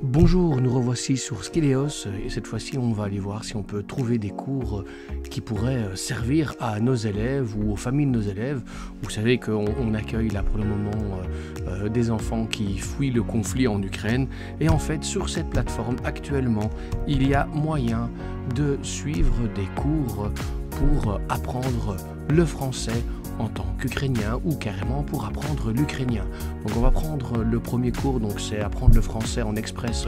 Bonjour, nous revoici sur Skileos et cette fois-ci on va aller voir si on peut trouver des cours qui pourraient servir à nos élèves ou aux familles de nos élèves. Vous savez qu'on accueille là pour le moment des enfants qui fuient le conflit en Ukraine et en fait sur cette plateforme actuellement il y a moyen de suivre des cours pour apprendre le français en tant qu'ukrainien ou carrément pour apprendre l'ukrainien. Donc on va prendre le premier cours, donc c'est apprendre le français en express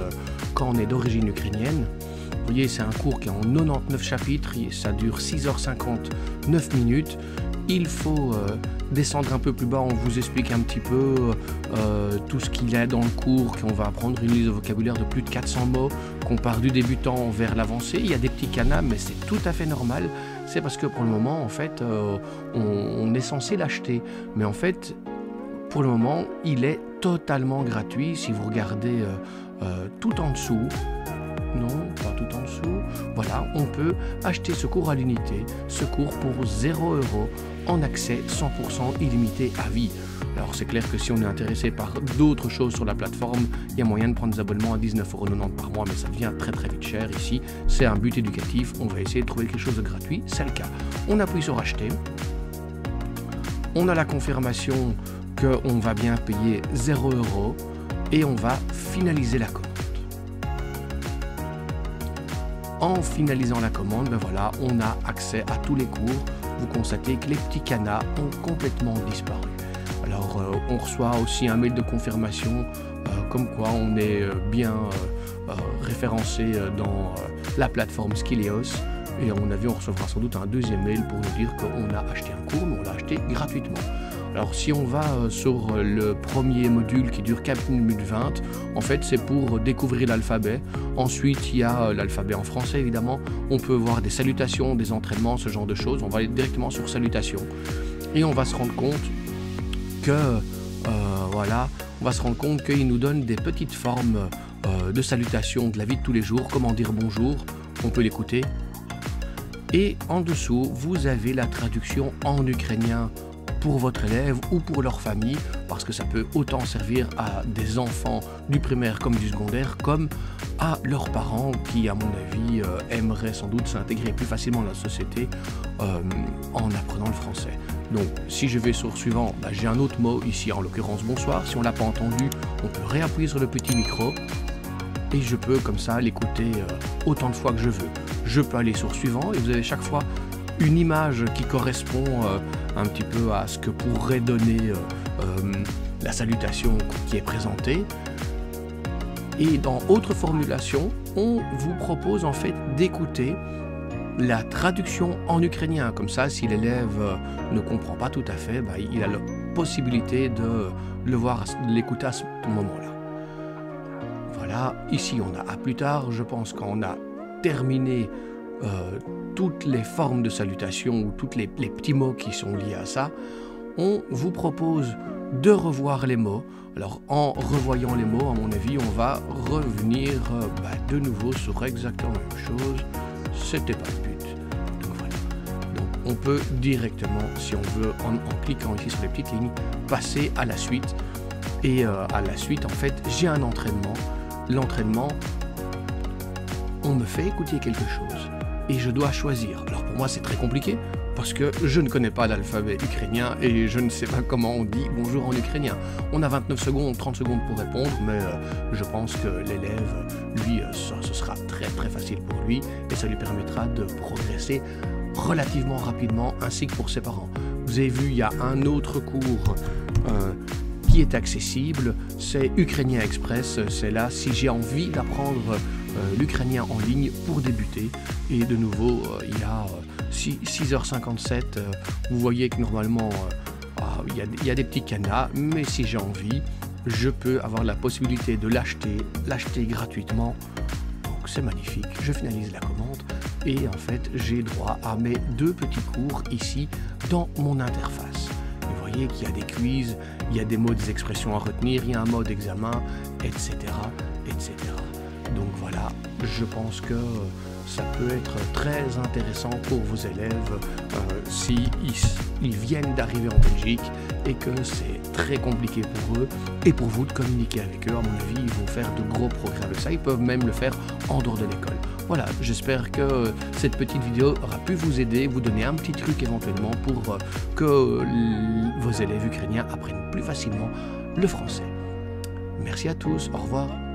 quand on est d'origine ukrainienne. Vous voyez, c'est un cours qui est en 99 chapitres, ça dure 6h59 minutes. Il faut descendre un peu plus bas, on vous explique un petit peu tout ce qu'il y a dans le cours, qu'on va apprendre une liste de vocabulaire de plus de 400 mots, qu'on part du débutant vers l'avancé. Il y a des petits canards, mais c'est tout à fait normal. C'est parce que pour le moment, en fait, on est censé l'acheter. Mais en fait, pour le moment, il est totalement gratuit. Si vous regardez tout en dessous, non, pas tout en dessous, voilà, on peut acheter ce cours à l'unité, ce cours pour 0 € en accès 100% illimité à vie. Alors c'est clair que si on est intéressé par d'autres choses sur la plateforme, il y a moyen de prendre des abonnements à 19,90 € par mois, mais ça devient très vite cher ici. C'est un but éducatif, on va essayer de trouver quelque chose de gratuit, c'est le cas. On appuie sur acheter, on a la confirmation qu'on va bien payer 0 € et on va finaliser la commande. En finalisant la commande, ben voilà, on a accès à tous les cours. Vous constatez que les petits canas ont complètement disparu. Alors, on reçoit aussi un mail de confirmation comme quoi on est bien référencé dans la plateforme Skileos. Et à mon avis, on recevra sans doute un deuxième mail pour nous dire qu'on a acheté un cours, mais on l'a acheté gratuitement. Alors si on va sur le premier module qui dure 4 minutes 20, en fait c'est pour découvrir l'alphabet. Ensuite il y a l'alphabet en français évidemment. On peut voir des salutations, des entraînements, ce genre de choses. On va aller directement sur salutations et on va se rendre compte que voilà, on va se rendre compte qu'il nous donne des petites formes de salutations de la vie de tous les jours. Comment dire bonjour, on peut l'écouter. Et en dessous vous avez la traduction en ukrainien pour votre élève ou pour leur famille, parce que ça peut autant servir à des enfants du primaire comme du secondaire, comme à leurs parents qui, à mon avis, aimeraient sans doute s'intégrer plus facilement dans la société en apprenant le français. Donc, si je vais sur suivant, bah, j'ai un autre mot ici, en l'occurrence bonsoir. Si on ne l'a pas entendu, on peut réappuyer sur le petit micro et je peux comme ça l'écouter autant de fois que je veux. Je peux aller sur suivant et vous avez chaque fois une image qui correspond un petit peu à ce que pourrait donner la salutation qui est présentée. Et dans autre formulation, on vous propose en fait d'écouter la traduction en ukrainien. Comme ça, si l'élève ne comprend pas tout à fait, bah, il a la possibilité de le voir, de l'écouter à ce moment-là. Voilà, ici on a à plus tard. Je pense qu'on a terminé toutes les formes de salutation ou tous les petits mots qui sont liés à ça. On vous propose de revoir les mots. Alors en revoyant les mots, à mon avis, on va revenir de nouveau sur exactement la même chose. C'était pas le but. Donc voilà. Donc on peut directement, si on veut, en cliquant ici sur les petites lignes, passer à la suite. Et à la suite, en fait, j'ai un entraînement. L'entraînement, on me fait écouter quelque chose. Et je dois choisir. Alors pour moi c'est très compliqué parce que je ne connais pas l'alphabet ukrainien et je ne sais pas comment on dit bonjour en ukrainien. On a 29 secondes, 30 secondes pour répondre, mais je pense que l'élève, lui, ce sera très facile pour lui et ça lui permettra de progresser relativement rapidement ainsi que pour ses parents. Vous avez vu, il y a un autre cours qui est accessible, c'est Ukrainien Express. C'est là si j'ai envie d'apprendre l'ukrainien en ligne pour débuter. Et de nouveau, il y a 6h57. Vous voyez que normalement, il y a des petits canas, mais si j'ai envie, je peux avoir la possibilité de l'acheter gratuitement. Donc c'est magnifique. Je finalise la commande et en fait, j'ai droit à mes 2 petits cours ici dans mon interface. Vous voyez qu'il y a des quiz, il y a des mots, des expressions à retenir, il y a un mode examen, etc., etc. Donc voilà, je pense que ça peut être très intéressant pour vos élèves si ils viennent d'arriver en Belgique et que c'est très compliqué pour eux et pour vous de communiquer avec eux. À mon avis, ils vont faire de gros progrès avec ça. Ils peuvent même le faire en dehors de l'école. Voilà, j'espère que cette petite vidéo aura pu vous aider, vous donner un petit truc éventuellement pour que vos élèves ukrainiens apprennent plus facilement le français. Merci à tous, au revoir.